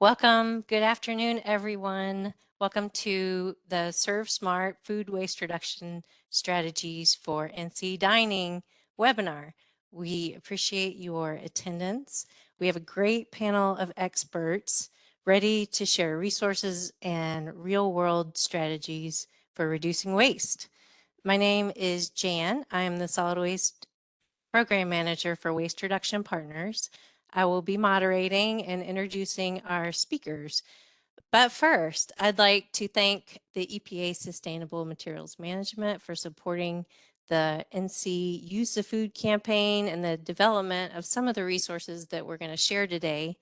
Welcome. Good afternoon, everyone. Welcome to the Serve Smart Food Waste Reduction Strategies for NC Dining webinar. We appreciate your attendance. We have a great panel of experts ready to share resources and real-world strategies for reducing waste. My name is Jan. I am the Solid Waste Program Manager for Waste Reduction Partners. I will be moderating and introducing our speakers. But first, I'd like to thank the EPA Sustainable Materials Management for supporting the NC Use the Food campaign and the development of some of the resources that we're going to share today.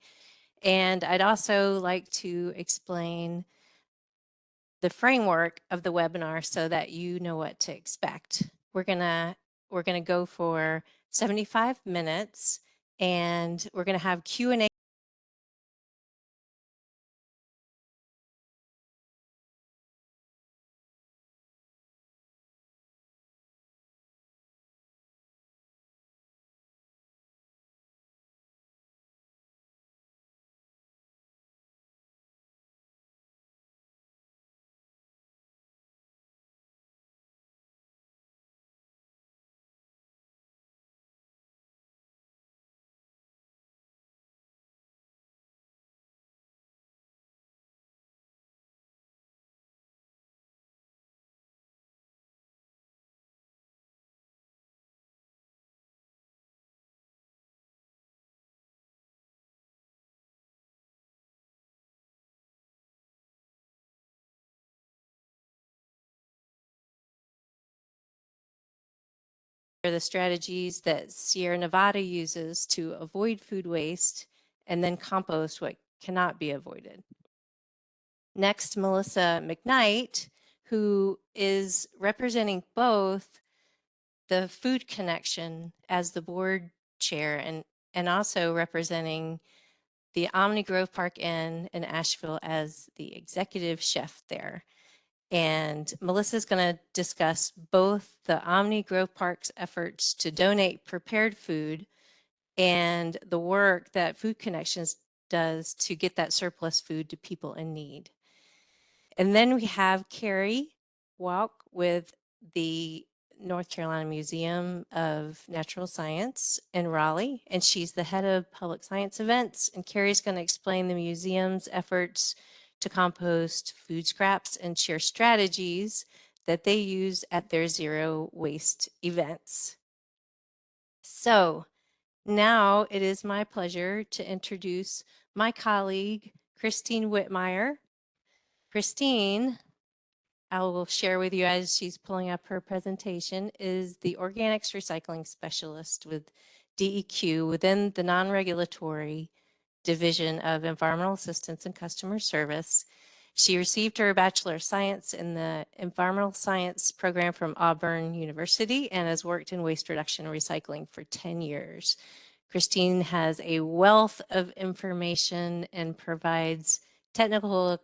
And I'd also like to explain the framework of the webinar so that you know what to expect. We're gonna go for 75 minutes and we're gonna have Q&A. The strategies that Sierra Nevada uses to avoid food waste and then compost what cannot be avoided. Next, Melissa McKnight, who is representing both the Food Connection as the board chair and also representing the Omni Grove Park Inn in Asheville as the executive chef there. And Melissa's going to discuss both the Omni Grove Park's efforts to donate prepared food and the work that Food Connections does to get that surplus food to people in need. And then we have Carrie Walk with the North Carolina Museum of Natural Science in Raleigh, and she's the head of public science events. And Carrie's going to explain the museum's efforts to compost food scraps and share strategies that they use at their zero waste events. So now it is my pleasure to introduce my colleague, Christine Whitmire. Christine, I will share with you as she's pulling up her presentation, is the organics recycling specialist with DEQ within the non-regulatory division of environmental assistance and customer service. She received her Bachelor of Science in the Environmental Science program from Auburn University and has worked in waste reduction and recycling for 10 years. Christine has a wealth of information and provides technical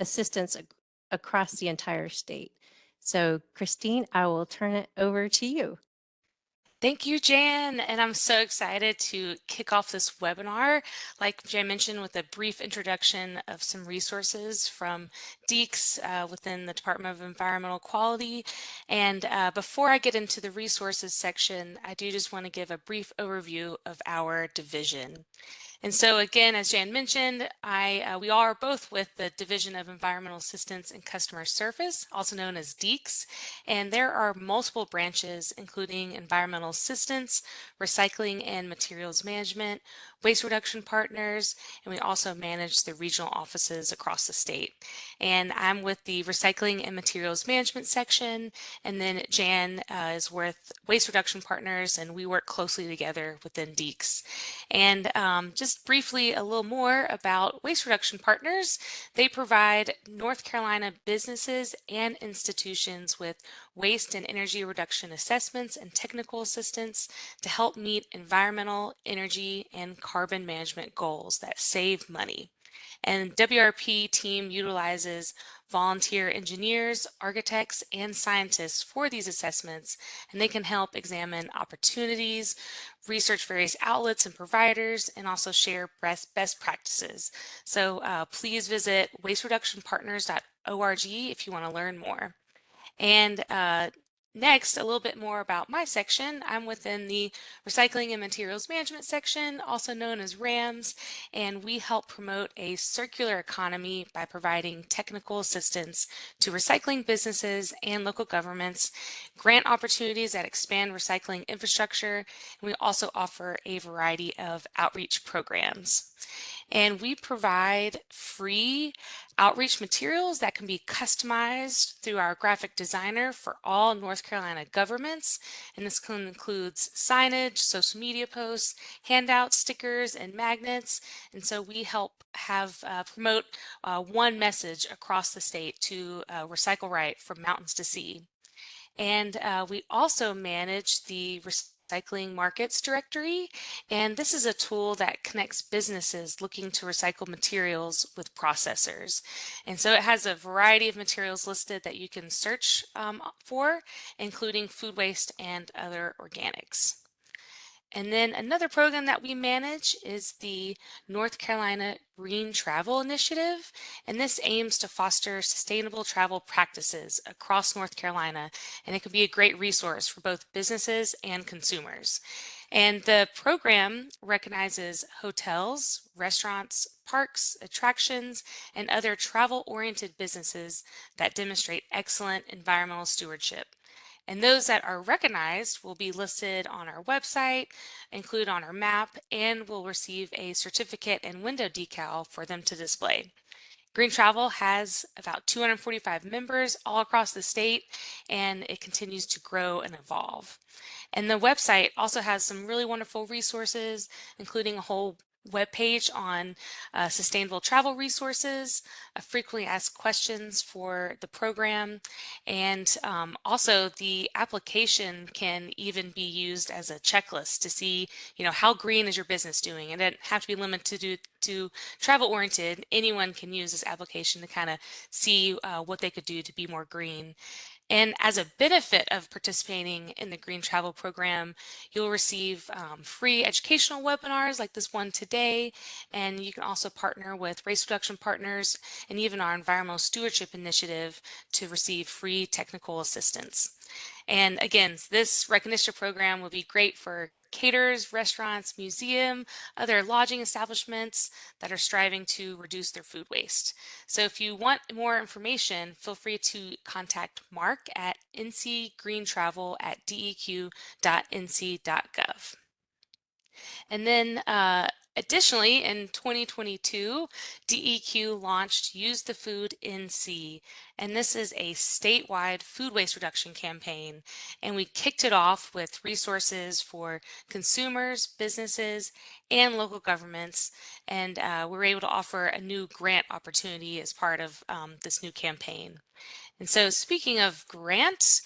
assistance across the entire state. So Christine, I will turn it over to you. Thank you, Jan, and I'm so excited to kick off this webinar, like Jan mentioned, with a brief introduction of some resources from DEECS within the Department of Environmental Quality. And before I get into the resources section, I do just want to give a brief overview of our division. And so again, as Jan mentioned, we are both with the Division of Environmental Assistance and Customer Service, also known as DEECS, and there are multiple branches, including environmental assistance, recycling and materials management, waste reduction partners, and we also manage the regional offices across the state. And I'm with the recycling and materials management section, and then Jan is with waste reduction partners, and we work closely together within DEECS. And just briefly a little more about Waste Reduction Partners. They provide North Carolina businesses and institutions with waste and energy reduction assessments and technical assistance to help meet environmental, energy, and carbon management goals that save money. And WRP team utilizes volunteer engineers, architects, and scientists for these assessments, and they can help examine opportunities, research various outlets and providers, and also share best practices. So please visit wastereductionpartners.org if you want to learn more. And next, a little bit more about my section. I'm within the Recycling and Materials Management section, also known as RAMS, and we help promote a circular economy by providing technical assistance to recycling businesses and local governments, grant opportunities that expand recycling infrastructure, and we also offer a variety of outreach programs. And we provide free outreach materials that can be customized through our graphic designer for all North Carolina governments. And this includes signage, social media posts, handouts, stickers, and magnets. And so we help have promote one message across the state to recycle right from mountains to sea. And we also manage the Recycling Markets Directory, and this is a tool that connects businesses looking to recycle materials with processors. And so it has a variety of materials listed that you can search for, including food waste and other organics. And then another program that we manage is the North Carolina Green Travel Initiative, and this aims to foster sustainable travel practices across North Carolina, and it can be a great resource for both businesses and consumers. And the program recognizes hotels, restaurants, parks, attractions, and other travel-oriented businesses that demonstrate excellent environmental stewardship. And those that are recognized will be listed on our website, included on our map, and will receive a certificate and window decal for them to display. Green Travel has about 245 members all across the state, and it continues to grow and evolve. And the website also has some really wonderful resources, including a whole webpage on sustainable travel resources, frequently asked questions for the program, and also the application can even be used as a checklist to see, how green is your business doing. And it doesn't have to be limited to travel oriented. Anyone can use this application to kind of see what they could do to be more green. And as a benefit of participating in the Green Travel Program, you'll receive free educational webinars like this one today, and you can also partner with Waste Reduction Partners and even our Environmental Stewardship Initiative to receive free technical assistance. And again, this recognition program will be great for caterers, restaurants, museum, other lodging establishments that are striving to reduce their food waste. So if you want more information, feel free to contact Mark at ncgreentravel@deq.nc.gov. And then additionally, in 2022, DEQ launched Use the Food NC, and this is a statewide food waste reduction campaign. And we kicked it off with resources for consumers, businesses, and local governments. And we were able to offer a new grant opportunity as part of this new campaign. And so speaking of grants,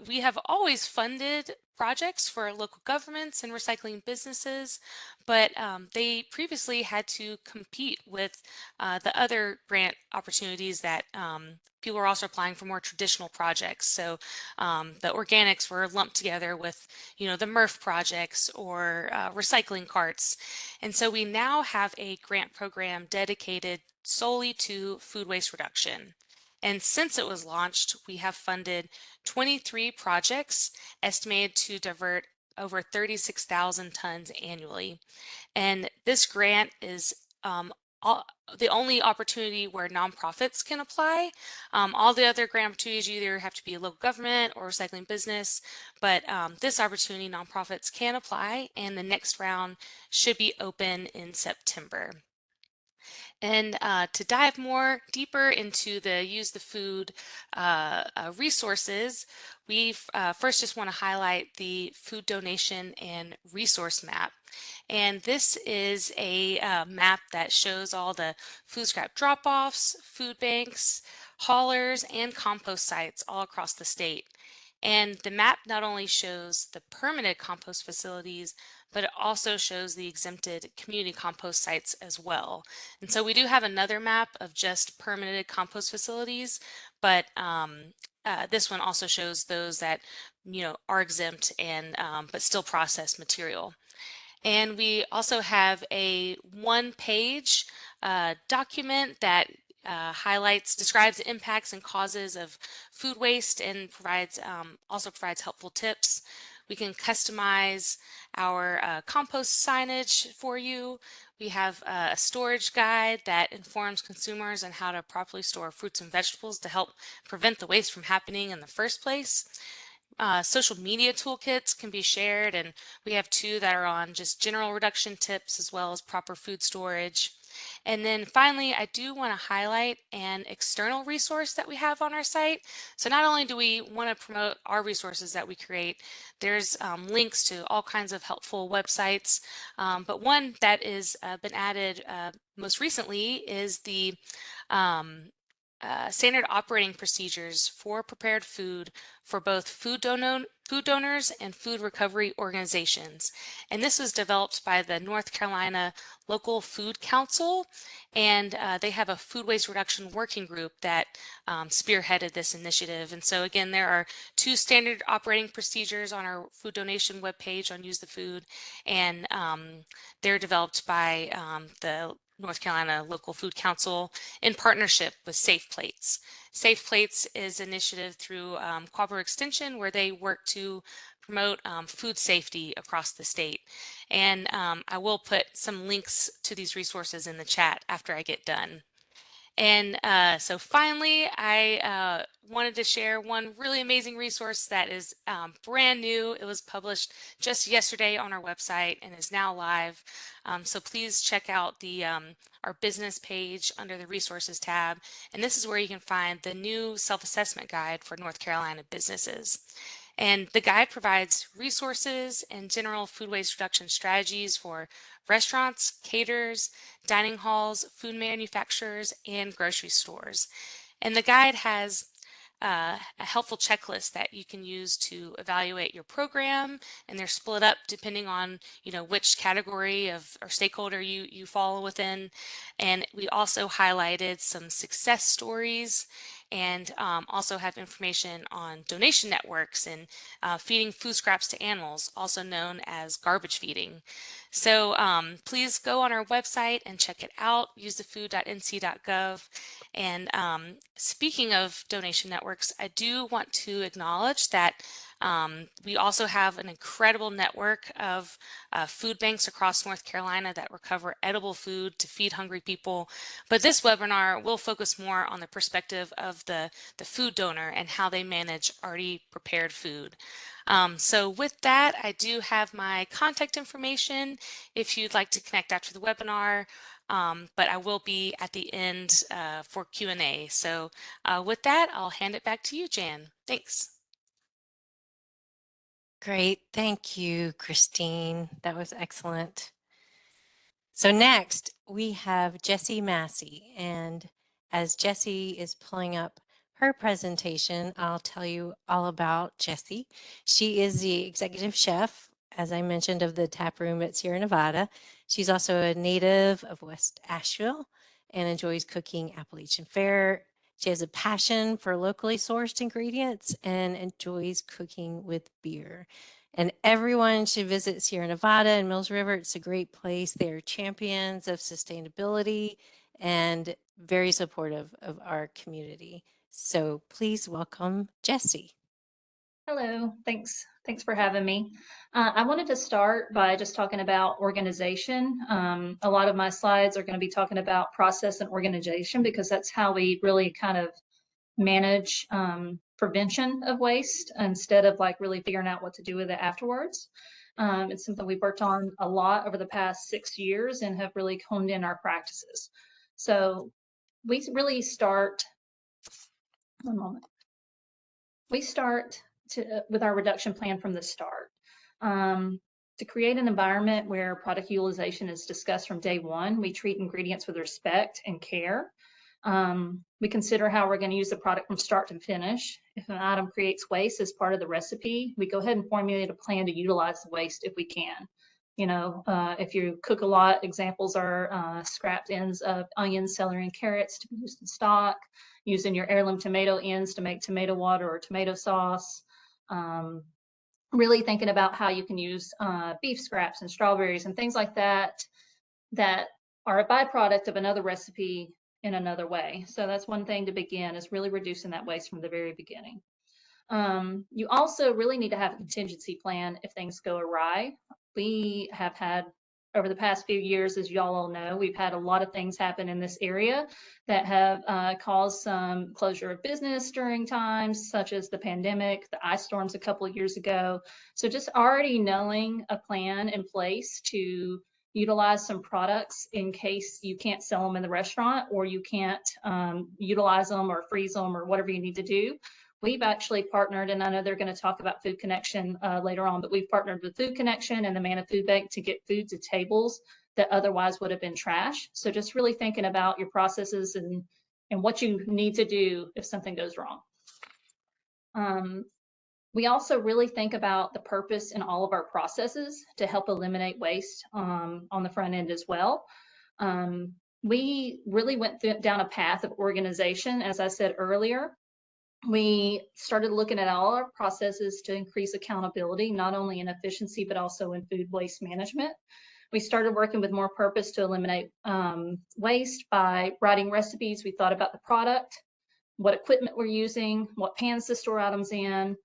we have always funded projects for local governments and recycling businesses, but they previously had to compete with the other grant opportunities that people were also applying for more traditional projects. So the organics were lumped together with, the MRF projects or recycling carts. And so we now have a grant program dedicated solely to food waste reduction. And since it was launched, we have funded 23 projects estimated to divert over 36,000 tons annually. And this grant is the only opportunity where nonprofits can apply. All the other grant opportunities, you either have to be a local government or recycling business, but this opportunity, nonprofits can apply, and the next round should be open in September. And to dive more deeper into the Use the Food resources, we first just want to highlight the food donation and resource map. And this is a map that shows all the food scrap drop-offs, food banks, haulers, and compost sites all across the state. And the map not only shows the permanent compost facilities, but it also shows the exempted community compost sites as well. And so we do have another map of just permitted compost facilities, but this one also shows those that are exempt and but still process material. And we also have a one-page document that describes the impacts and causes of food waste and also provides helpful tips. We can customize our compost signage for you. We have a storage guide that informs consumers on how to properly store fruits and vegetables to help prevent the waste from happening in the first place. Social media toolkits can be shared, and we have two that are on just general reduction tips as well as proper food storage. And then finally, I do want to highlight an external resource that we have on our site. So not only do we want to promote our resources that we create, there's links to all kinds of helpful websites, but one that is been added most recently is the standard operating procedures for prepared food for both food donors and food recovery organizations. And this was developed by the North Carolina Local Food Council, and they have a food waste reduction working group that spearheaded this initiative. And so again, there are two standard operating procedures on our food donation webpage on Use the Food, and they're developed by the North Carolina Local Food Council in partnership with Safe Plates. Safe Plates is an initiative through Cooperative Extension where they work to promote food safety across the state. And I will put some links to these resources in the chat after I get done. And so finally, I wanted to share one really amazing resource that is brand new. It was published just yesterday on our website and is now live. So please check out our business page under the resources tab. And this is where you can find the new self-assessment guide for North Carolina businesses. And the guide provides resources and general food waste reduction strategies for restaurants, caterers, dining halls, food manufacturers, and grocery stores. And the guide has a helpful checklist that you can use to evaluate your program, and they're split up depending on which category of or stakeholder you fall within. And we also highlighted some success stories and also have information on donation networks and feeding food scraps to animals, also known as garbage feeding. So please go on our website and check it out, usethefood.nc.gov. And speaking of donation networks, I do want to acknowledge that we also have an incredible network of food banks across North Carolina that recover edible food to feed hungry people. But this webinar will focus more on the perspective of the food donor and how they manage already prepared food. So with that, I do have my contact information if you'd like to connect after the webinar, but I will be at the end for Q&A. So with that, I'll hand it back to you, Jan. Thanks. Great. Thank you, Christine. That was excellent. So next we have Jessie Massey, and as Jessie is pulling up her presentation, I'll tell you all about Jessie. She is the executive chef, as I mentioned, of the tap room at Sierra Nevada. She's also a native of West Asheville and enjoys cooking Appalachian fare. She has a passion for locally sourced ingredients and enjoys cooking with beer. And everyone should visit Sierra Nevada and Mills River. It's a great place. They are champions of sustainability and very supportive of our community. So please welcome Jessie. Hello, thanks for having me. I wanted to start by just talking about organization. A lot of my slides are going to be talking about process and organization because that's how we really kind of manage prevention of waste instead of like really figuring out what to do with it afterwards. It's something we've worked on a lot over the past 6 years and have really honed in our practices. So we really start, one moment. We start with our reduction plan from the start. To create an environment where product utilization is discussed from day one, we treat ingredients with respect and care. We consider how we're going to use the product from start to finish. If an item creates waste as part of the recipe, we go ahead and formulate a plan to utilize the waste if we can. If you cook a lot, examples are scrapped ends of onions, celery, and carrots to be used in stock, using your heirloom tomato ends to make tomato water or tomato sauce. Really thinking about how you can use beef scraps and strawberries and things like that that are a byproduct of another recipe in another way. So that's one thing to begin, is really reducing that waste from the very beginning. You also really need to have a contingency plan if things go awry. We have had, over the past few years, as y'all all know, we've had a lot of things happen in this area that have caused some closure of business during times such as the pandemic, the ice storms a couple of years ago. So just already knowing a plan in place to utilize some products in case you can't sell them in the restaurant, or you can't utilize them or freeze them or whatever you need to do. We've actually partnered, and I know they're going to talk about Food Connection later on, but we've partnered with Food Connection and the Manna Food Bank to get food to tables that otherwise would have been trash. So just really thinking about your processes and what you need to do if something goes wrong. We also really think about the purpose in all of our processes to help eliminate waste on the front end as well. We really went down a path of organization, as I said earlier. We started looking at all our processes to increase accountability, not only in efficiency, but also in food waste management. We started working with more purpose to eliminate waste by writing recipes. We thought about the product, what equipment we're using, what pans to store items in.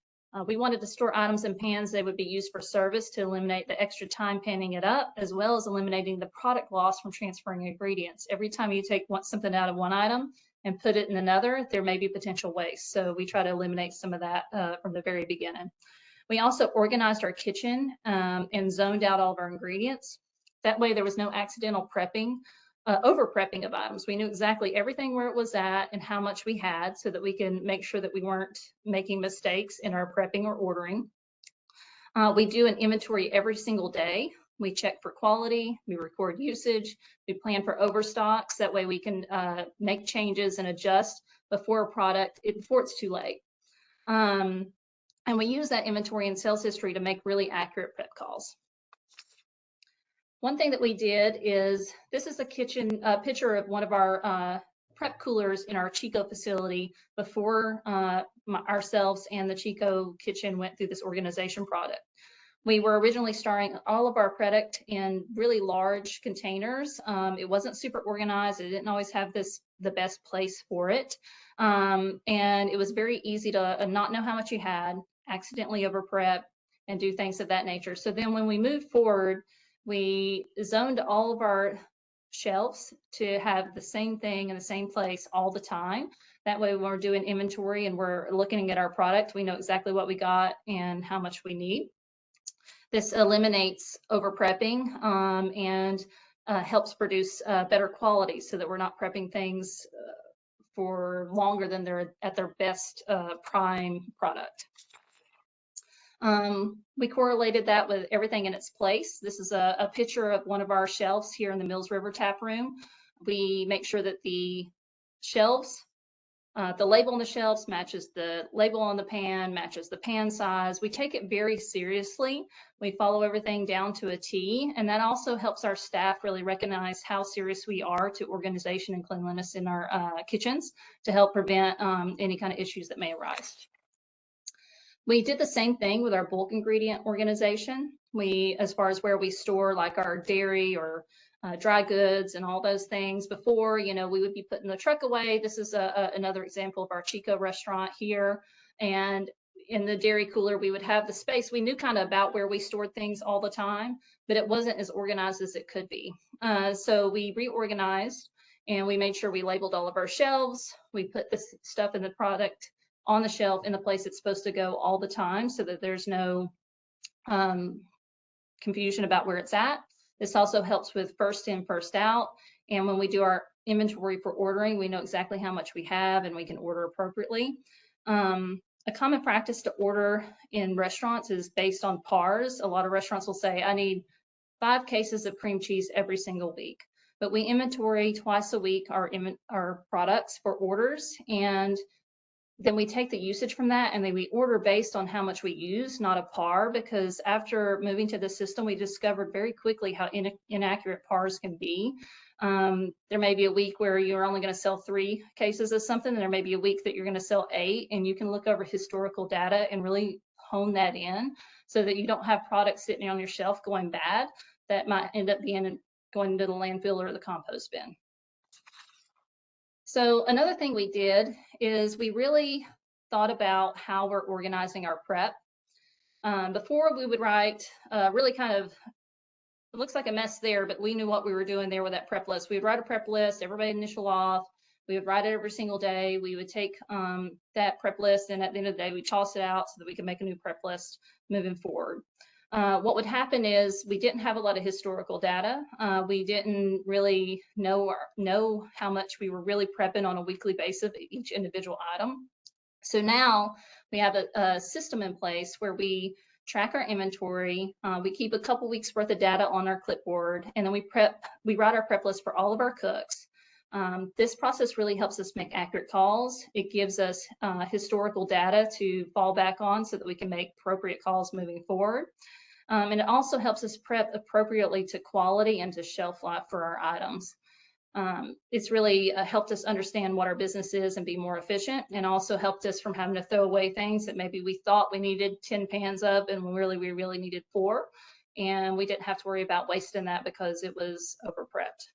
We wanted to store items in pans that would be used for service to eliminate the extra time panning it up, as well as eliminating the product loss from transferring ingredients. Every time you take something out of one item and put it in another, there may be potential waste. So we try to eliminate some of that from the very beginning. We also organized our kitchen and zoned out all of our ingredients. That way there was no accidental prepping, over prepping of items. We knew exactly everything where it was at and how much we had, so that we can make sure that we weren't making mistakes in our prepping or ordering. We do an inventory every single day. We check for quality, we record usage, we plan for overstocks. That way we can make changes and adjust before it's too late. And we use that inventory and sales history to make really accurate prep calls. One thing that we did is, this is a picture of one of our prep coolers in our Chico facility before ourselves and the Chico kitchen went through this organization product. We were originally storing all of our product in really large containers. It wasn't super organized. It didn't always have the best place for it. And it was very easy to not know how much you had, accidentally over prep, and do things of that nature. So then when we moved forward, we zoned all of our shelves to have the same thing in the same place all the time. That way when we're doing inventory and we're looking at our product, we know exactly what we got and how much we need. This eliminates over prepping and helps produce better quality, so that we're not prepping things for longer than they're at their best prime product. We correlated that with everything in its place. This is a picture of one of our shelves here in the Mills River tap room. We make sure that the shelves, the label on the shelves matches the label on the pan, matches the pan size. We take it very seriously. We follow everything down to a T, and that also helps our staff really recognize how serious we are to organization and cleanliness in our kitchens, to help prevent any kind of issues that may arise. We did the same thing with our bulk ingredient organization. As far as where we store like our dairy or dry goods and all those things, before, we would be putting the truck away. This is another example of our Chico restaurant here. And in the dairy cooler, we would have the space. We knew kind of about where we stored things all the time, but it wasn't as organized as it could be. So we reorganized, and we made sure we labeled all of our shelves. We put this stuff in the product on the shelf in the place it's supposed to go all the time, so that there's no confusion about where it's at. This also helps with first in, first out. And when we do our inventory for ordering, we know exactly how much we have and we can order appropriately. A common practice to order in restaurants is based on PARs. A lot of restaurants will say, I need 5 cases of cream cheese every single week. But we inventory twice a week our products for orders, and then we take the usage from that and then we order based on how much we use, not a par, because after moving to the system, we discovered very quickly how inaccurate pars can be. There may be a week where you're only going to sell 3 cases of something, and there may be a week that you're going to sell 8, and you can look over historical data and really hone that in so that you don't have products sitting on your shelf going bad that might end up going into the landfill or the compost bin. So another thing we did is we really thought about how we're organizing our prep. Before we would write really kind of, it looks like a mess there, but we knew what we were doing there with that prep list. We would write a prep list, everybody initial off. We would write it every single day. We would take that prep list, and at the end of the day, we toss it out so that we can make a new prep list moving forward. What would happen is we didn't have a lot of historical data. We didn't really know how much we were really prepping on a weekly basis of each individual item. So now we have a system in place where we track our inventory. We keep a couple weeks worth of data on our clipboard, and then we write our prep list for all of our cooks. This process really helps us make accurate calls. It gives us historical data to fall back on so that we can make appropriate calls moving forward. And it also helps us prep appropriately to quality and to shelf life for our items. It's really helped us understand what our business is and be more efficient, and also helped us from having to throw away things that maybe we thought we needed 10 pans of, and we really needed 4. And we didn't have to worry about wasting that because it was over prepped.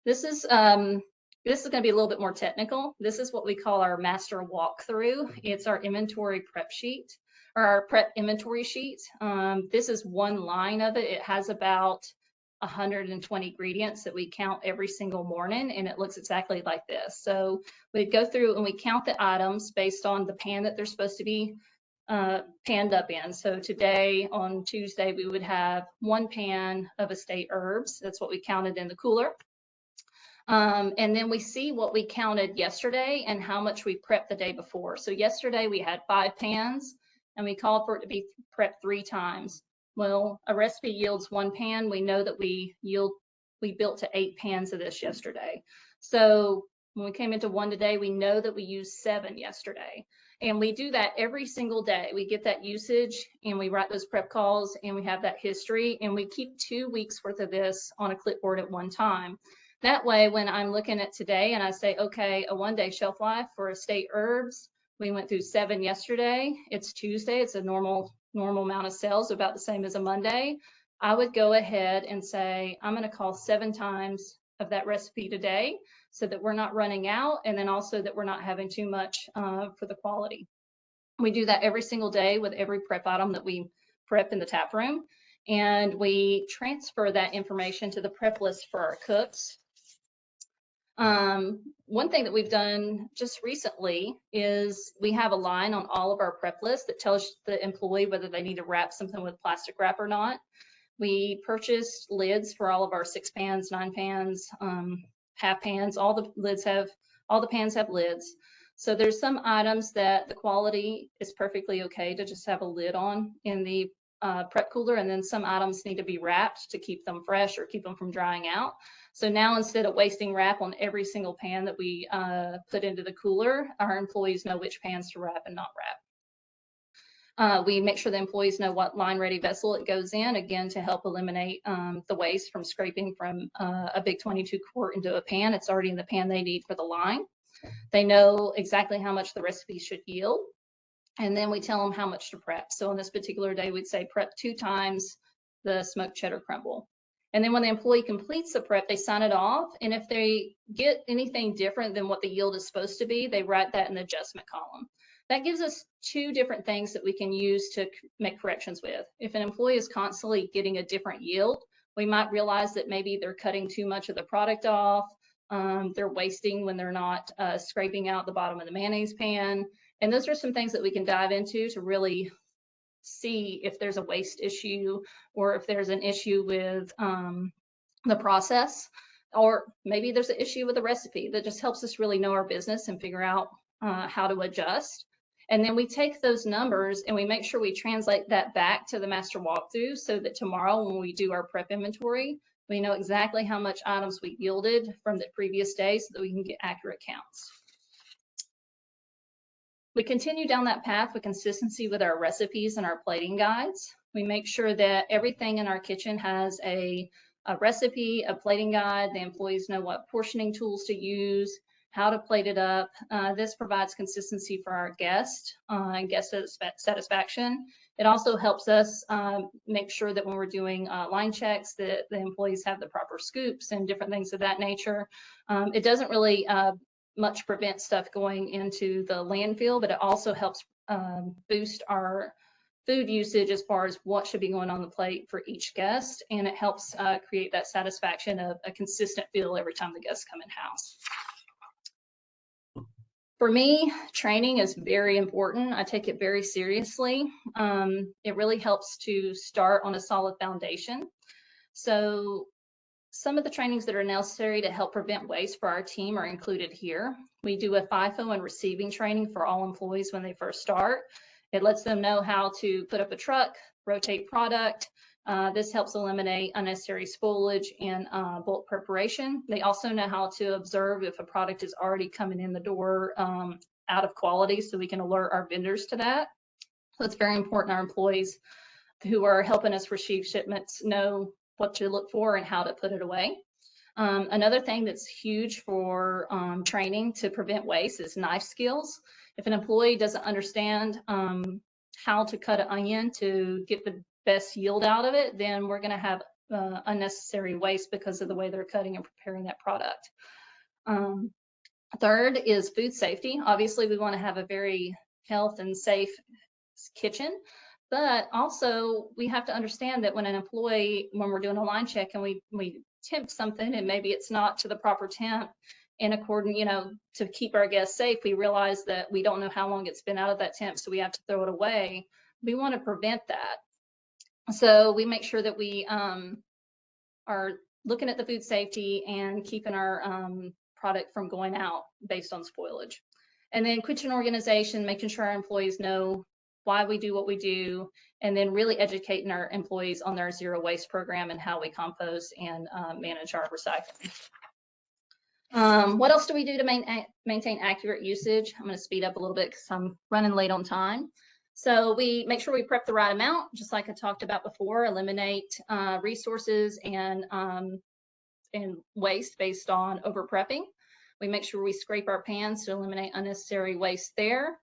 This is going to be a little bit more technical. This is what we call our master walkthrough. It's our inventory prep sheet, or our prep inventory sheet. This is one line of it. It has about 120 ingredients that we count every single morning, and it looks exactly like this. So we go through and we count the items based on the pan that they're supposed to be panned up in. So today, on Tuesday, we would have 1 pan of estate herbs. That's what we counted in the cooler. And then we see what we counted yesterday and how much we prepped the day before. So yesterday we had 5 pans, and we called for it to be prepped 3 times. Well, a recipe yields 1 pan. We know that we built to 8 pans of this yesterday. So when we came into 1 today, we know that we used 7 yesterday. And we do that every single day. We get that usage and we write those prep calls and we have that history, and we keep 2 weeks worth of this on a clipboard at one time. That way, when I'm looking at today and I say, okay, a 1-day shelf life for estate herbs, we went through 7 yesterday. It's Tuesday. It's a normal amount of sales, about the same as a Monday. I would go ahead and say, I'm going to call 7 times of that recipe today so that we're not running out, and then also that we're not having too much for the quality. We do that every single day with every prep item that we prep in the tap room, and we transfer that information to the prep list for our cooks. One thing that we've done just recently is we have a line on all of our prep lists that tells the employee whether they need to wrap something with plastic wrap or not. We purchased lids for all of our 6 pans, 9 pans, half pans. All the pans have lids. So there's some items that the quality is perfectly okay to just have a lid on in the prep cooler, and then some items need to be wrapped to keep them fresh or keep them from drying out. So now, instead of wasting wrap on every single pan that we put into the cooler, our employees know which pans to wrap and not wrap. We make sure the employees know what line ready vessel it goes in, again, to help eliminate the waste from scraping from a big 22 quart into a pan. It's already in the pan they need for the line. They know exactly how much the recipe should yield. And then we tell them how much to prep. So on this particular day, we'd say prep 2 times the smoked cheddar crumble. And then when the employee completes the prep, they sign it off. And if they get anything different than what the yield is supposed to be, they write that in the adjustment column. That gives us 2 different things that we can use to make corrections with. If an employee is constantly getting a different yield, we might realize that maybe they're cutting too much of the product off. They're wasting when they're not scraping out the bottom of the mayonnaise pan. And those are some things that we can dive into to really see if there's a waste issue, or if there's an issue with the process, or maybe there's an issue with the recipe. That just helps us really know our business and figure out how to adjust. And then we take those numbers and we make sure we translate that back to the master walkthrough, so that tomorrow when we do our prep inventory, we know exactly how much items we yielded from the previous day so that we can get accurate counts. We continue down that path with consistency with our recipes and our plating guides. We make sure that everything in our kitchen has a recipe, a plating guide. The employees know what portioning tools to use, how to plate it up. This provides consistency for our guests and guest satisfaction. It also helps us make sure that when we're doing line checks, that the employees have the proper scoops and different things of that nature. It doesn't really much prevent stuff going into the landfill, but it also helps boost our food usage as far as what should be going on the plate for each guest. And it helps create that satisfaction of a consistent feel every time the guests come in house. For me, training is very important. I take it very seriously. It really helps to start on a solid foundation. So some of the trainings that are necessary to help prevent waste for our team are included here. We do a FIFO and receiving training for all employees when they first start. It lets them know how to put up a truck, rotate product. This helps eliminate unnecessary spoilage and bulk preparation. They also know how to observe if a product is already coming in the door out of quality, so we can alert our vendors to that. So it's very important our employees who are helping us receive shipments know what to look for and how to put it away. Another thing that's huge for training to prevent waste is knife skills. If an employee doesn't understand how to cut an onion to get the best yield out of it, then we're going to have unnecessary waste because of the way they're cutting and preparing that product. Third is food safety. Obviously, we want to have a very health and safe kitchen, but also we have to understand that when an employee, when we're doing a line check and we temp something and maybe it's not to the proper temp in accordance, to keep our guests safe, we realize that we don't know how long it's been out of that temp, so we have to throw it away. We want to prevent that. So we make sure that we are looking at the food safety and keeping our product from going out based on spoilage. And then kitchen organization, making sure our employees know why we do what we do, and then really educating our employees on their zero waste program and how we compost and manage our recycling. What else do we do to maintain accurate usage? I'm going to speed up a little bit because I'm running late on time. So we make sure we prep the right amount, just like I talked about before, eliminate resources and waste based on over prepping. We make sure we scrape our pans to eliminate unnecessary waste there.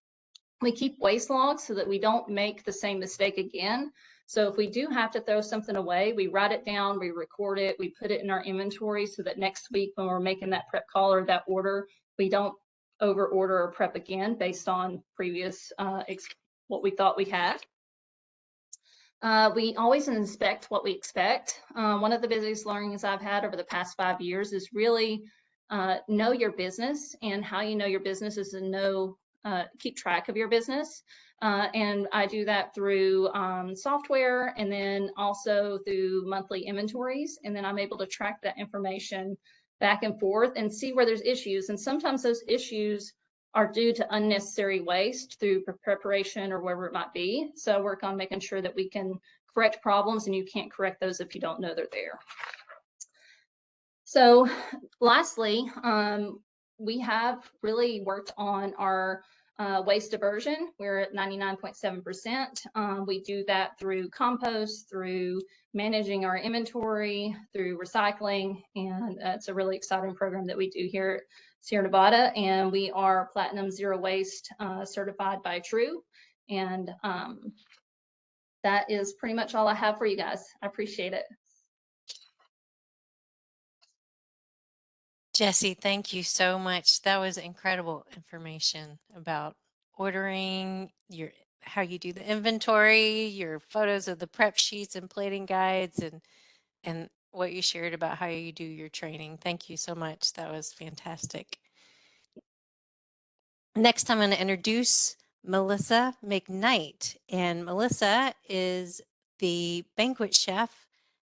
We keep waste logs so that we don't make the same mistake again. So if we do have to throw something away, we write it down, we record it, we put it in our inventory so that next week when we're making that prep call or that order, we don't over order or prep again based on previous what we thought we had. We always inspect what we expect. One of the biggest learnings I've had over the past 5 years is really know your business, and how you know your business is to keep track of your business. And I do that through software, and then also through monthly inventories. And then I'm able to track that information back and forth and see where there's issues. And sometimes those issues are due to unnecessary waste through preparation or wherever it might be. So I work on making sure that we can correct problems, and you can't correct those if you don't know they're there. So lastly, we have really worked on our waste diversion. We're at 99.7%. We do that through compost, through managing our inventory, through recycling, and it's a really exciting program that we do here at Sierra Nevada, and we are Platinum Zero Waste certified by True. And that is pretty much all I have for you guys. I appreciate it. Jessie, thank you so much. That was incredible information about ordering, how you do the inventory, your photos of the prep sheets and plating guides, and what you shared about how you do your training. Thank you so much. That was fantastic. Next, I'm going to introduce Melissa McKnight. And Melissa is the banquet chef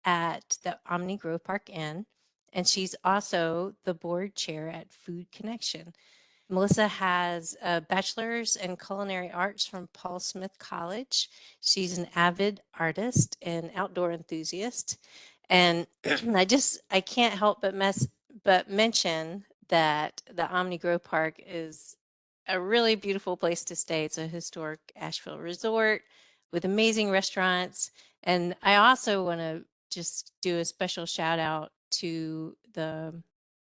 at the Omni Grove Park Inn, and she's also the board chair at Food Connection. Melissa has a bachelor's in culinary arts from Paul Smith College. She's an avid artist and outdoor enthusiast. And I can't help but mention that the Omni Grove Park is a really beautiful place to stay. It's a historic Asheville resort with amazing restaurants. And I also want to just do a special shout out to the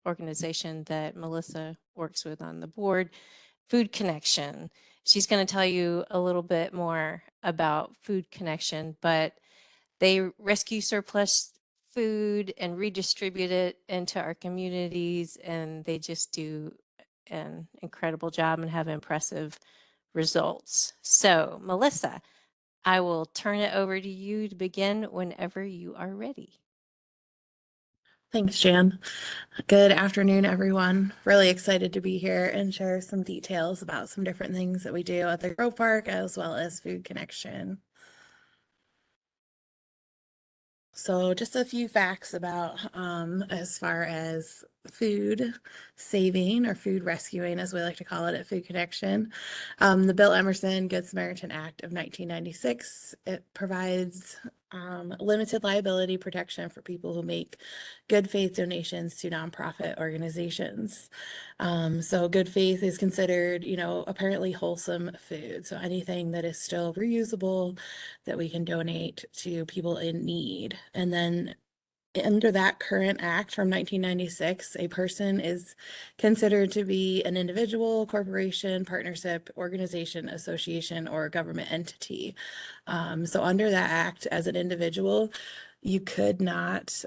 organization that Melissa works with on the board, Food Connection. She's going to tell you a little bit more about Food Connection, but they rescue surplus food and redistribute it into our communities, and they just do an incredible job and have impressive results. So, Melissa, I will turn it over to you to begin whenever you are ready. Thanks, Jan. Good afternoon, everyone. Really excited to be here and share some details about some different things that we do at the Grove Park as well as Food Connection. So just a few facts about as far as food saving or food rescuing, as we like to call it at Food Connection. The Bill Emerson Good Samaritan Act of 1996, it provides limited liability protection for people who make good faith donations to nonprofit organizations. So good faith is considered, apparently wholesome food. So anything that is still reusable that we can donate to people in need. And then under that current act from 1996, a person is considered to be an individual, corporation, partnership, organization, association, or government entity. So under that act, as an individual, you could not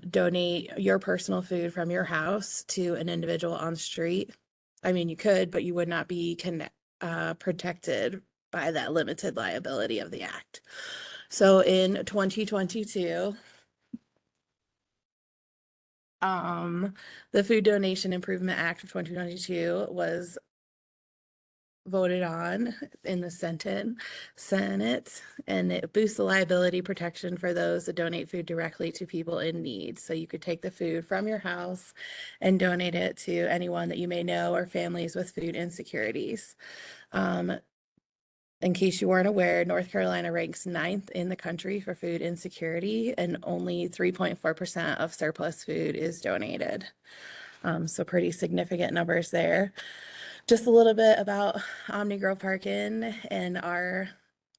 donate your personal food from your house to an individual on the street. I mean, you could, but you would not be protected by that limited liability of the act. So in 2022, the Food Donation Improvement Act of 2022 was voted on in the Senate, and it boosts the liability protection for those that donate food directly to people in need. So you could take the food from your house and donate it to anyone that you may know or families with food insecurities. In case you weren't aware, North Carolina ranks 9th in the country for food insecurity, and only 3.4% of surplus food is donated. So pretty significant numbers there. Just a little bit about Omni Grove Park Inn and our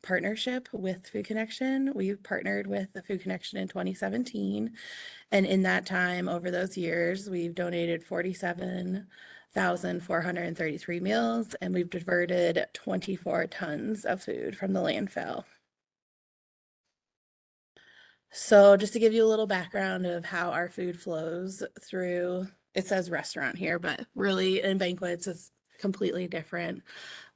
partnership with Food Connection. We partnered with the Food Connection in 2017. And in that time, over those years, we've donated 47,433 meals, and we've diverted 24 tons of food from the landfill. So just to give you a little background of how our food flows through, it says restaurant here, but really in banquets, it's completely different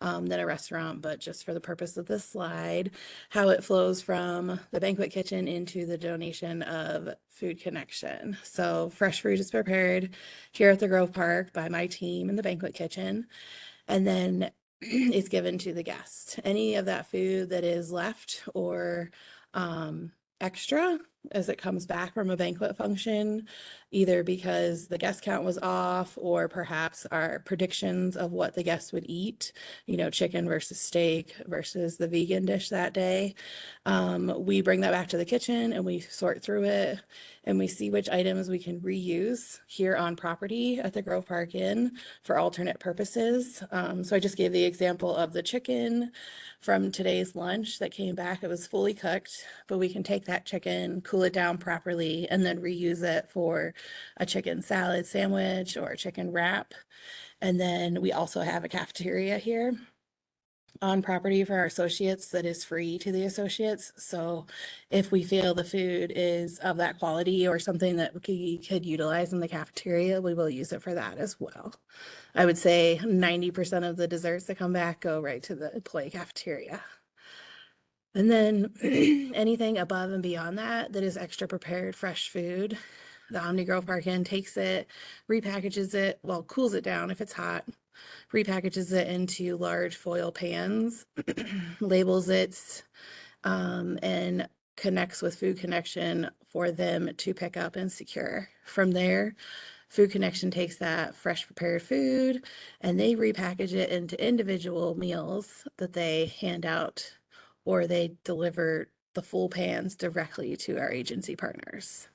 than a restaurant, but just for the purpose of this slide, how it flows from the banquet kitchen into the donation of Food Connection. So fresh food is prepared here at the Grove Park by my team in the banquet kitchen, and then it's given to the guest. Any of that food that is left or extra as it comes back from a banquet function, either because the guest count was off or perhaps our predictions of what the guests would eat, chicken versus steak versus the vegan dish that day. We bring that back to the kitchen and we sort through it and we see which items we can reuse here on property at the Grove Park Inn for alternate purposes. So I just gave the example of the chicken from today's lunch that came back. It was fully cooked, but we can take that chicken, cool it down properly, and then reuse it for a chicken salad sandwich or a chicken wrap. And then we also have a cafeteria here on property for our associates that is free to the associates. So if we feel the food is of that quality or something that we could utilize in the cafeteria, we will use it for that as well. I would say 90% of the desserts that come back go right to the employee cafeteria. And then anything above and beyond that is extra prepared fresh food, the Omni Grove Park Inn takes it, repackages it, well, cools it down if it's hot, repackages it into large foil pans, labels it, and connects with Food Connection for them to pick up and secure. From there, Food Connection takes that fresh prepared food and they repackage it into individual meals that they hand out, or they deliver the full pans directly to our agency partners.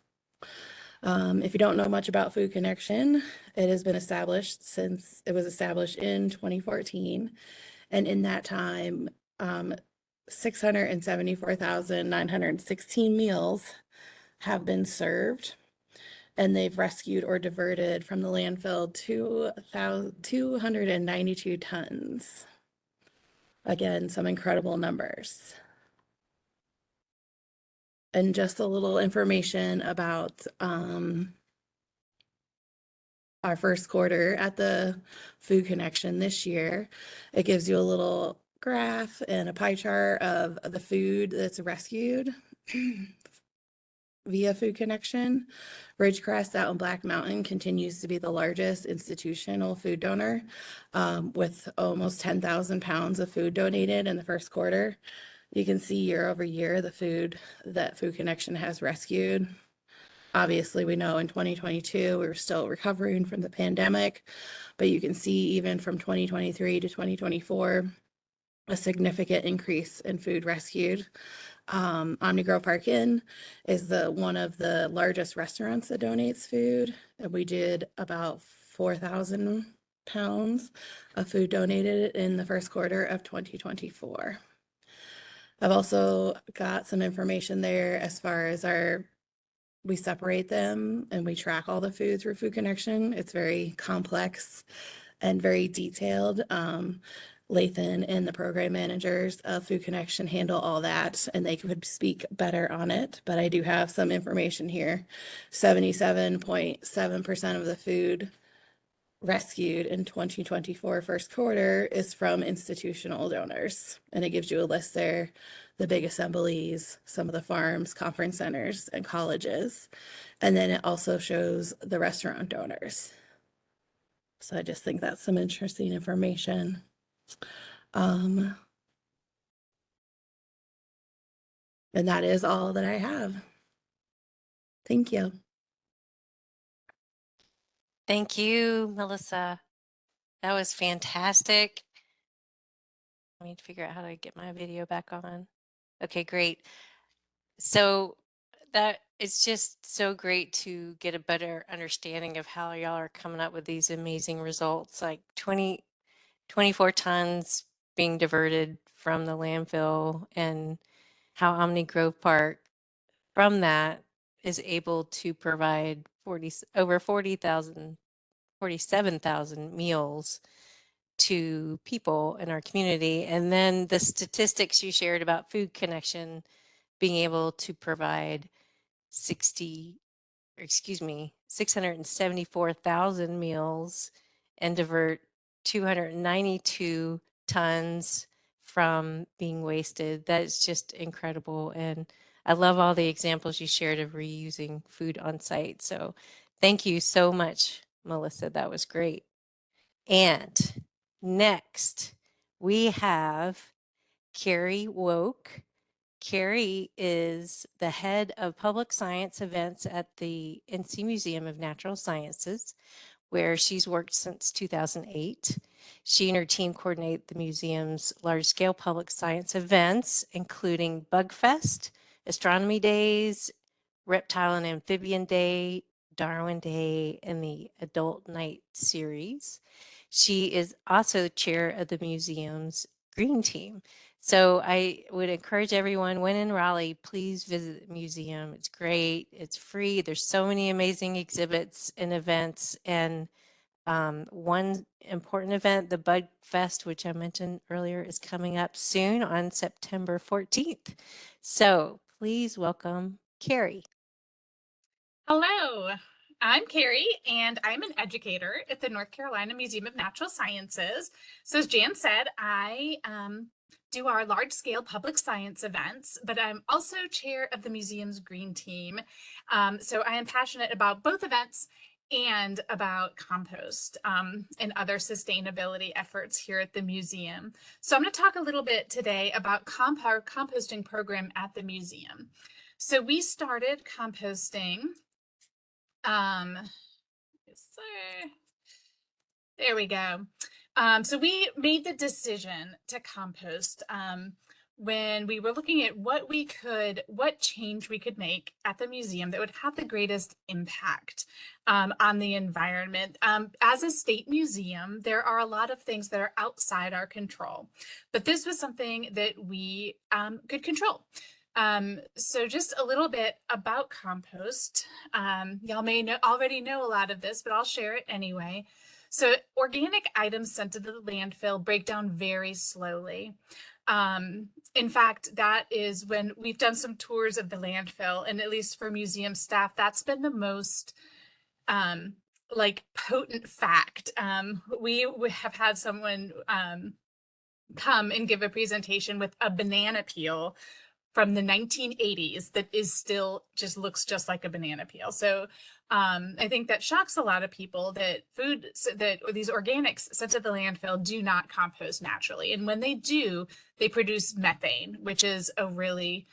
If you don't know much about Food Connection, it has been established since it was established in 2014. And in that time, 674,916 meals have been served, and they've rescued or diverted from the landfill 292 tons. Again, some incredible numbers. And just a little information about our first quarter at the Food Connection this year. It gives you a little graph and a pie chart of the food that's rescued via Food Connection. Ridgecrest out in Black Mountain continues to be the largest institutional food donor, with almost 10,000 pounds of food donated in the first quarter. You can see year over year the food that Food Connection has rescued. Obviously, we know in 2022, we were still recovering from the pandemic, but you can see even from 2023 to 2024, a significant increase in food rescued. Omni Grove Park Inn is one of the largest restaurants that donates food, and we did about 4,000 pounds of food donated in the first quarter of 2024. I've also got some information there as far as we separate them and we track all the food through Food Connection. It's very complex and very detailed. Lathan and the program managers of Food Connection handle all that, and they could speak better on it, but I do have some information here. 77.7% of the food rescued in 2024 first quarter is from institutional donors, and it gives you a list there, the big assemblies, some of the farms, conference centers, and colleges, and then it also shows the restaurant donors. So I just think that's some interesting information. And that is all that I have. Thank you. Thank you, Melissa. That was fantastic. Let me figure out how to get my video back on. Okay, great. So that it's just so great to get a better understanding of how y'all are coming up with these amazing results, like 24 tons being diverted from the landfill, and how Omni Grove Park from that is able to provide over 47,000 meals to people in our community. And then the statistics you shared about Food Connection being able to provide 674,000 meals and divert 292 tons from being wasted. That is just incredible. And I love all the examples you shared of reusing food on site. So thank you so much, Melissa. That was great. And next, we have Carrie Woke. Carrie is the head of public science events at the NC Museum of Natural Sciences, where she's worked since 2008. She and her team coordinate the museum's large-scale public science events, including Bugfest, Astronomy Days, Reptile and Amphibian Day, Darwin Day, and the Adult Night series. She is also chair of the museum's Green Team. So I would encourage everyone, when in Raleigh, please visit the museum. It's great. It's free. There's so many amazing exhibits and events. And one important event, the Bug Fest, which I mentioned earlier, is coming up soon on September 14th. So please welcome Carrie. Hello, I'm Carrie, and I'm an educator at the North Carolina Museum of Natural Sciences. So as Jan said, I do our large-scale public science events, but I'm also chair of the museum's Green Team. So I am passionate about both events and about compost and other sustainability efforts here at the museum. So I'm going to talk a little bit today about our composting program at the museum. So we started composting. There we go. So we made the decision to compost when we were looking at what change we could make at the museum that would have the greatest impact on the environment. As a state museum, there are a lot of things that are outside our control, but this was something that we could control. So just a little bit about compost. Y'all may already know a lot of this, but I'll share it anyway. So organic items sent to the landfill break down very slowly. In fact, that is when we've done some tours of the landfill, and at least for museum staff, that's been the most like potent fact. We have had someone come and give a presentation with a banana peel from the 1980s that is still looks just like a banana peel. So I think that shocks a lot of people that these organics sent to the landfill do not compost naturally. And when they do, they produce methane, which is a really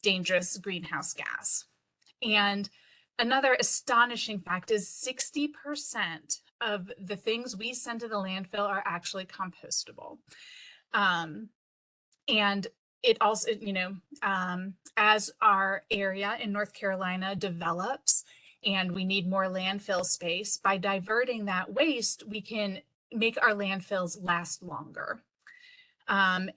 dangerous greenhouse gas. And another astonishing fact is 60% of the things we send to the landfill are actually compostable. And it also, as our area in North Carolina develops and we need more landfill space, by diverting that waste, we can make our landfills last longer. And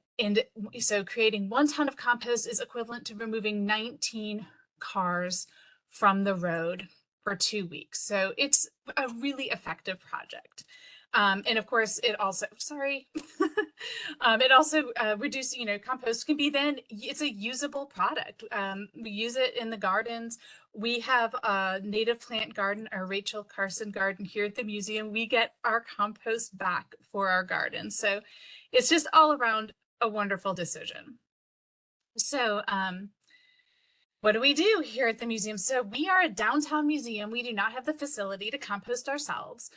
so creating 1 ton of compost is equivalent to removing 19 cars from the road for 2 weeks. So it's a really effective project. And of course, it also, it also reduces, compost can be it's a usable product. We use it in the gardens. We have a native plant garden, our Rachel Carson garden here at the museum. We get our compost back for our garden. So it's just all around a wonderful decision. So, what do we do here at the museum? So we are a downtown museum. We do not have the facility to compost ourselves.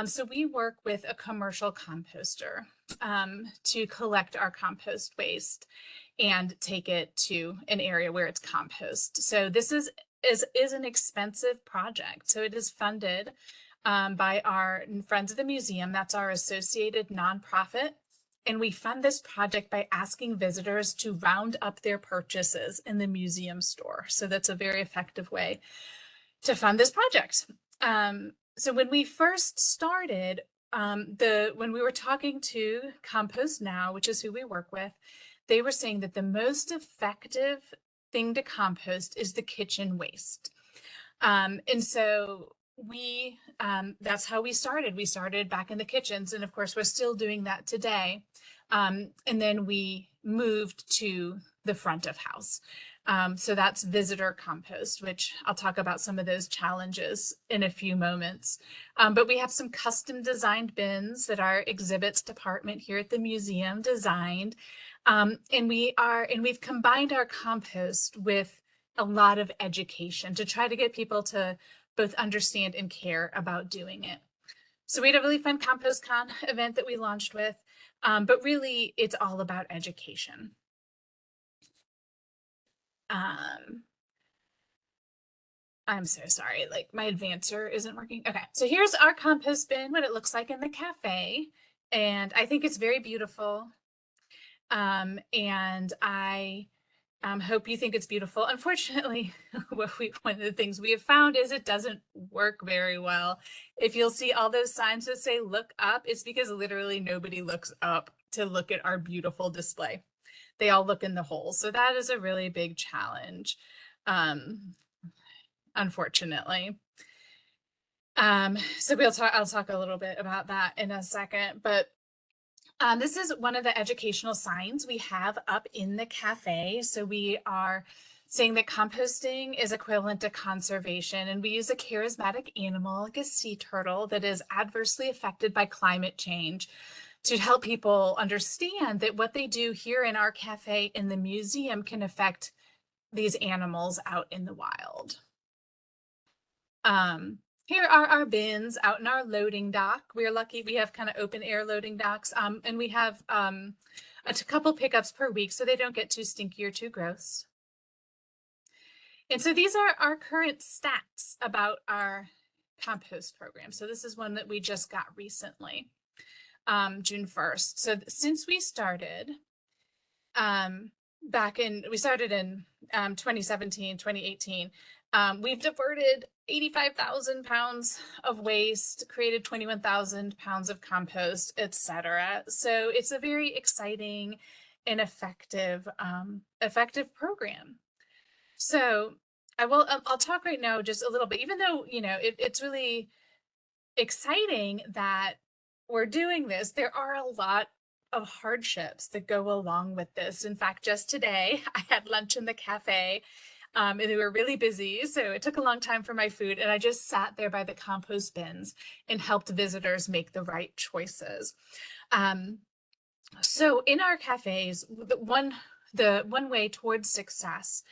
So we work with a commercial composter to collect our compost waste and take it to an area where it's compost. So this is an expensive project. So it is funded by our Friends of the Museum. That's our associated nonprofit. And we fund this project by asking visitors to round up their purchases in the museum store. So that's a very effective way to fund this project. So when we first started, when we were talking to Compost Now, which is who we work with, they were saying that the most effective thing to compost is the kitchen waste. And so that's how we started. We started back in the kitchens, and of course we're still doing that today. And then we moved to the front of house. So that's visitor compost, which I'll talk about some of those challenges in a few moments. But we have some custom designed bins that our exhibits department here at the museum designed. And we've combined our compost with a lot of education to try to get people to both understand and care about doing it. So we had a really fun CompostCon event that we launched with, but really it's all about education. I'm so sorry, like my advancer isn't working. Okay, so here's our compost bin, what it looks like in the cafe. And I think it's very beautiful. And I hope you think it's beautiful. Unfortunately, one of the things we have found is it doesn't work very well. If you'll see all those signs that say look up, it's because literally nobody looks up to look at our beautiful display. They all look in the hole. So that is a really big challenge, unfortunately. So I'll talk a little bit about that in a second, but this is one of the educational signs we have up in the cafe. So we are saying that composting is equivalent to conservation, and we use a charismatic animal like a sea turtle that is adversely affected by climate change to help people understand that what they do here in our cafe in the museum can affect these animals out in the wild. Here are our bins out in our loading dock. We're lucky we have kind of open air loading docks, and we have a couple pickups per week so they don't get too stinky or too gross. And so these are our current stats about our compost program. So this is one that we just got recently, June 1st. So since we started, we started in 2017, 2018. We've diverted 85,000 pounds of waste, created 21,000 pounds of compost, etc. So it's a very exciting and effective program. So I'll talk right now just a little bit, even though, it's really exciting that we're doing this. There are a lot of hardships that go along with this. In fact, just today I had lunch in the cafe, and they were really busy, so it took a long time for my food, and I just sat there by the compost bins and helped visitors make the right choices. So in our cafes, the one way towards success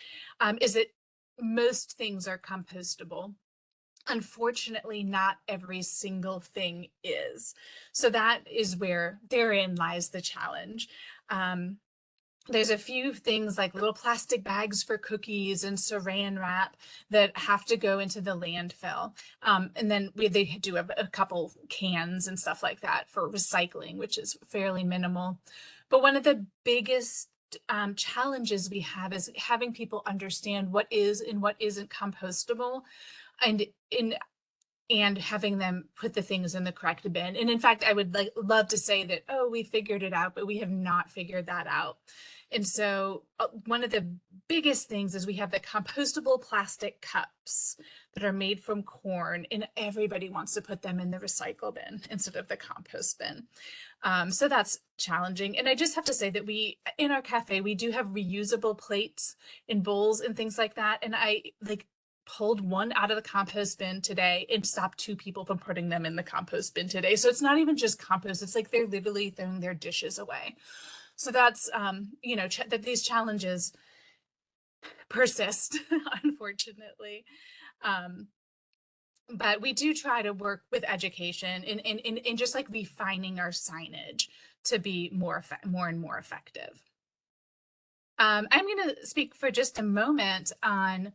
is that most things are compostable. Unfortunately, not every single thing is. So that is therein lies the challenge. There's a few things like little plastic bags for cookies and saran wrap that have to go into the landfill. And then they do have a couple cans and stuff like that for recycling, which is fairly minimal. But one of the biggest challenges we have is having people understand what is and what isn't compostable, and having them put the things in the correct bin. And in fact, I would love to say that, oh, we figured it out, but we have not figured that out. And so one of the biggest things is we have the compostable plastic cups that are made from corn, and everybody wants to put them in the recycle bin instead of the compost bin. So that's challenging. And I just have to say that in our cafe, we do have reusable plates and bowls and things like that. And I pulled one out of the compost bin today and stopped 2 people from putting them in the compost bin today. So it's not even just compost, it's like they're literally throwing their dishes away. So that's, that these challenges persist, unfortunately. But we do try to work with education and just like refining our signage to be more and more effective. I'm going to speak for just a moment on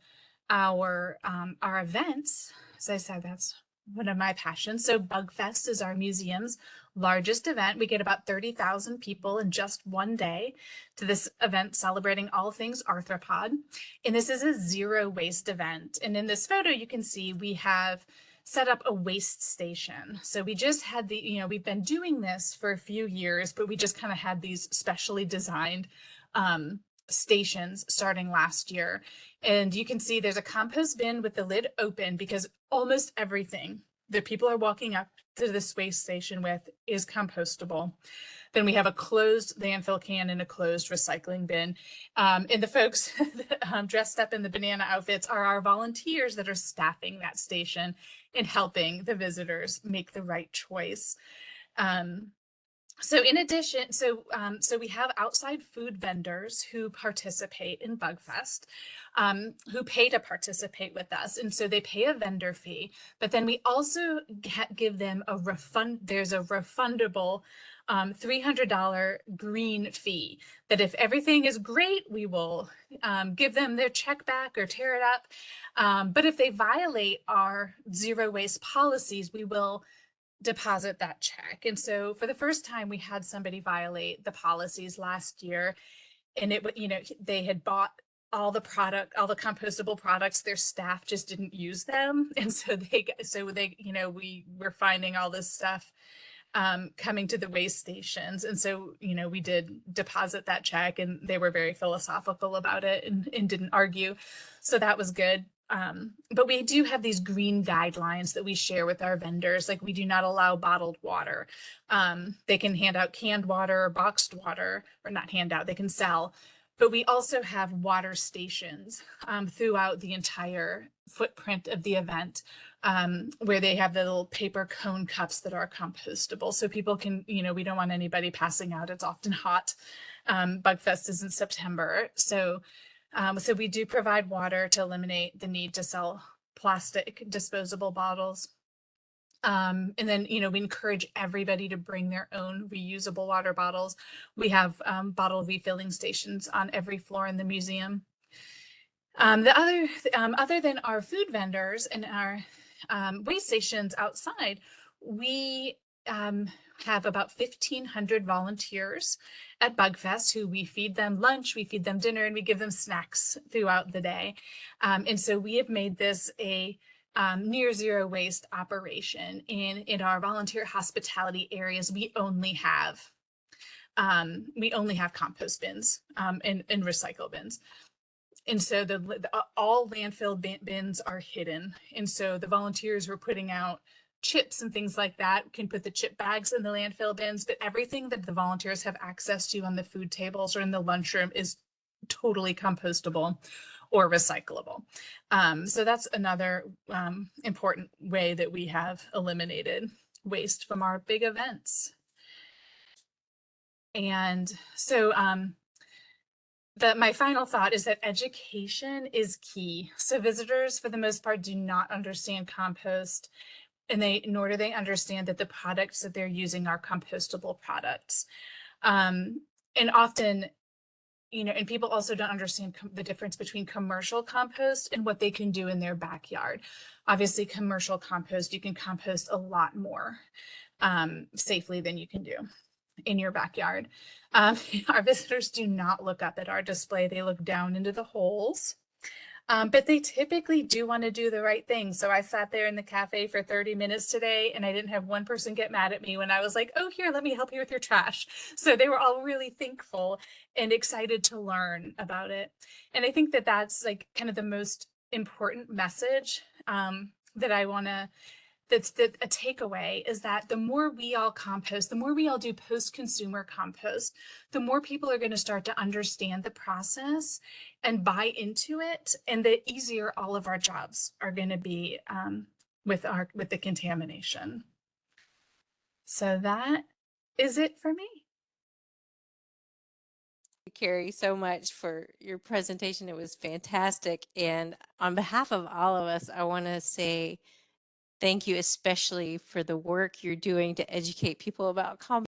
our events. As I said, that's one of my passions. So BugFest is our museum's largest event. We get about 30,000 people in just one day to this event celebrating all things arthropod. And this is a zero waste event. And in this photo, you can see we have set up a waste station. So we just had we've been doing this for a few years, but we just kind of had these specially designed stations starting last year. And you can see there's a compost bin with the lid open because almost everything that people are walking up to this waste station with is compostable. Then we have a closed landfill can and a closed recycling bin. And the folks dressed up in the banana outfits are our volunteers that are staffing that station and helping the visitors make the right choice. So in addition, so we have outside food vendors who participate in BugFest, who pay to participate with us. And so they pay a vendor fee, but then we also give them a refund. There's a refundable $300 green fee that if everything is great, we will give them their check back or tear it up. But if they violate our zero waste policies, we will deposit that check. And so for the first time, we had somebody violate the policies last year, and they had bought all the compostable products, their staff just didn't use them. And so we were finding all this stuff coming to the waste stations. And so, we did deposit that check, and they were very philosophical about it and didn't argue. So that was good. But we do have these green guidelines that we share with our vendors. Like, we do not allow bottled water. They can hand out canned water or boxed water, or not hand out, they can sell. But we also have water stations throughout the entire footprint of the event, where they have the little paper cone cups that are compostable. So people can, we don't want anybody passing out. It's often hot. BugFest is in September. So we do provide water to eliminate the need to sell plastic disposable bottles. And then, we encourage everybody to bring their own reusable water bottles. We have bottle refilling stations on every floor in the museum. Other than our food vendors and our waste stations outside, we have about 1,500 volunteers at Bugfest who we feed them lunch, we feed them dinner, and we give them snacks throughout the day. And so we have made this a near zero waste operation. In our volunteer hospitality areas, we only have compost bins and recycle bins. And so all landfill bins are hidden. And so the volunteers were putting out chips and things like that, can put the chip bags in the landfill bins, but everything that the volunteers have access to on the food tables or in the lunchroom is totally compostable or recyclable. So that's another important way that we have eliminated waste from our big events. And so my final thought is that education is key. So visitors, for the most part, do not understand compost, and nor do they understand that the products that they're using are compostable products. And often, and people also don't understand the difference between commercial compost and what they can do in their backyard. Obviously, commercial compost, you can compost a lot more safely than you can do in your backyard. Our visitors do not look up at our display. They look down into the holes. But they typically do want to do the right thing. So I sat there in the cafe for 30 minutes today, and I didn't have one person get mad at me when I was like, oh, here, let me help you with your trash. So they were all really thankful and excited to learn about it. And I think that that's like kind of the most important message that I want to that's a takeaway is that the more we all compost, the more we all do post-consumer compost, the more people are going to start to understand the process and buy into it, and the easier all of our jobs are going to be with the contamination. So that is it for me. Carrie, so much for your presentation. It was fantastic. And on behalf of all of us, I want to say thank you, especially for the work you're doing to educate people about compost.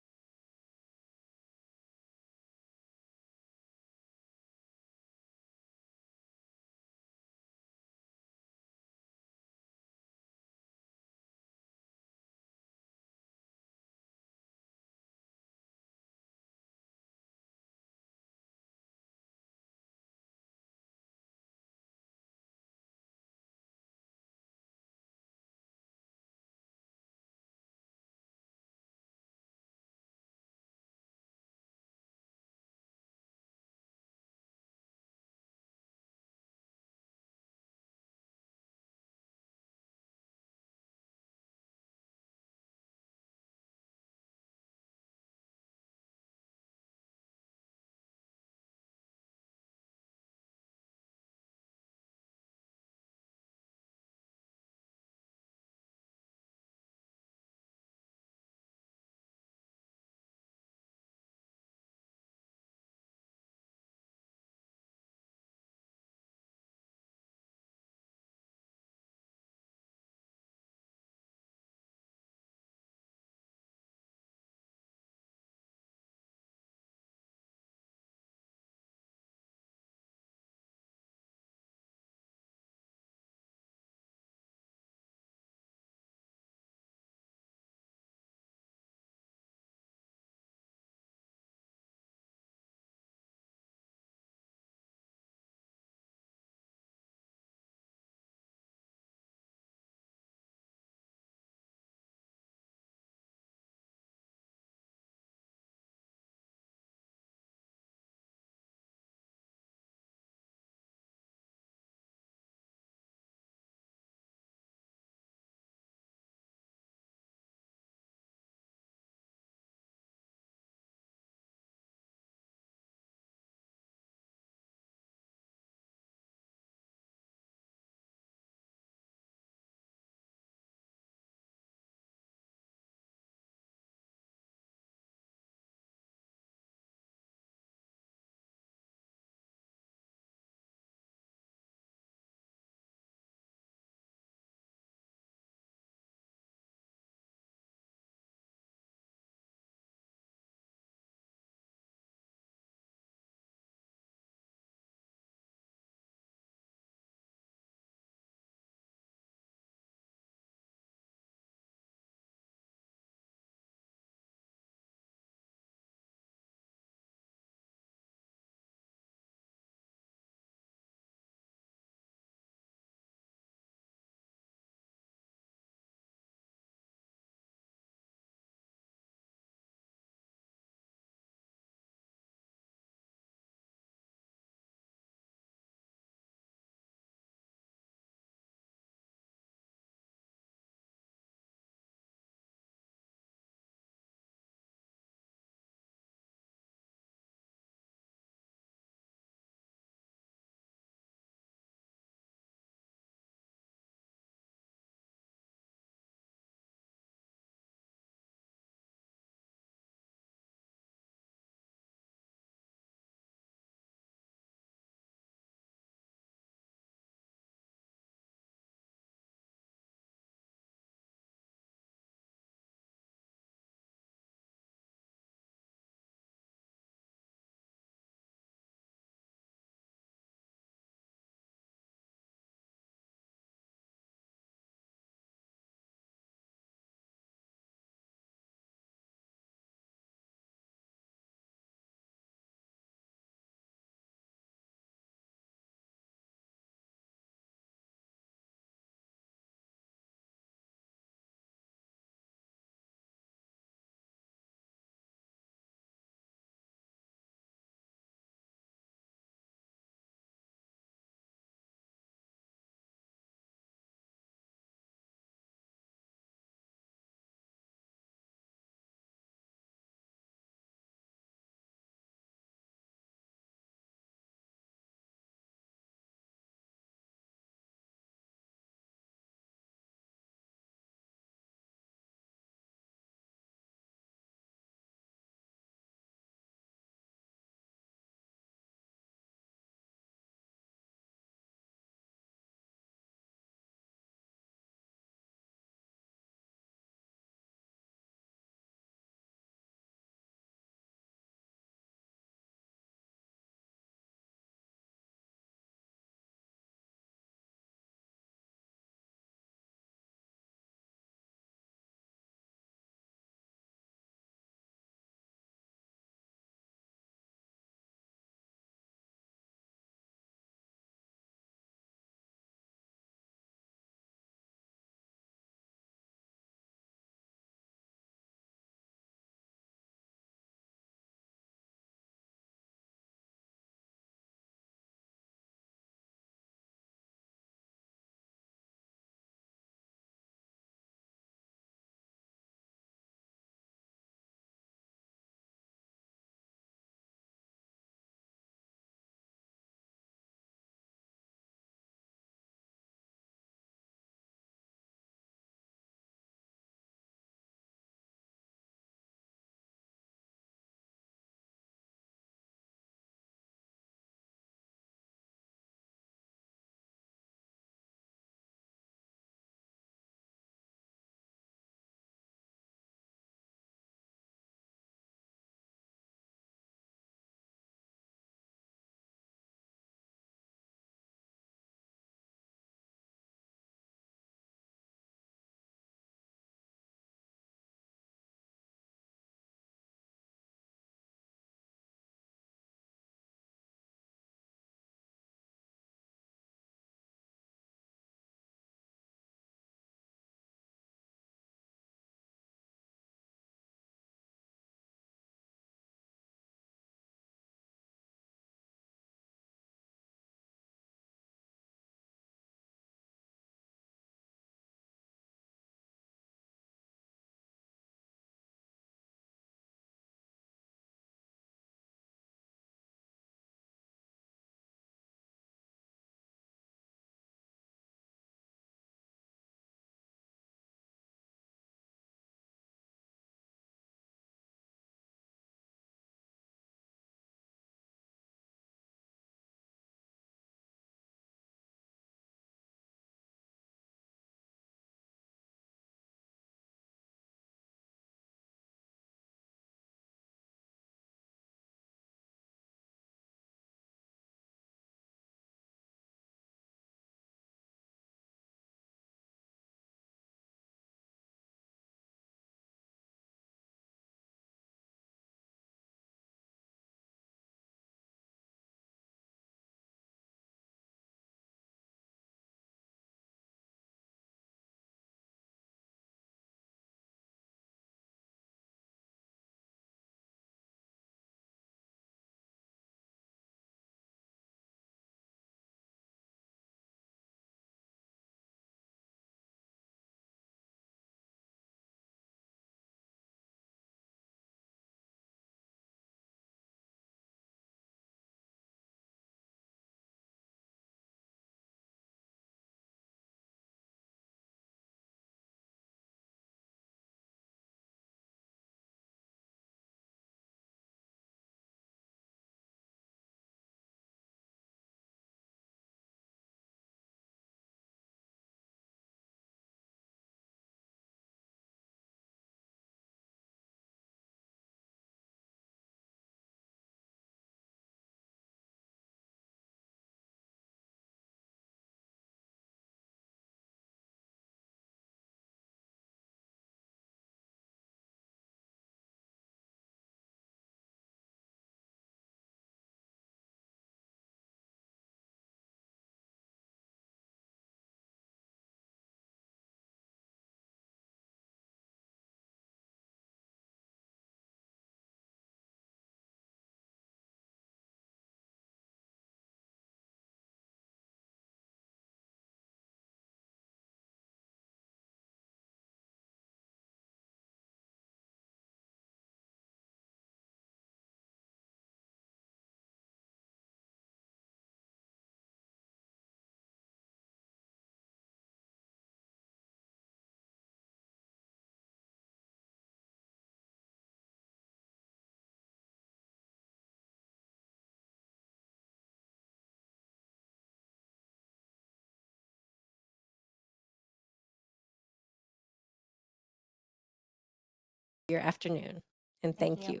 your afternoon. And thank you. you.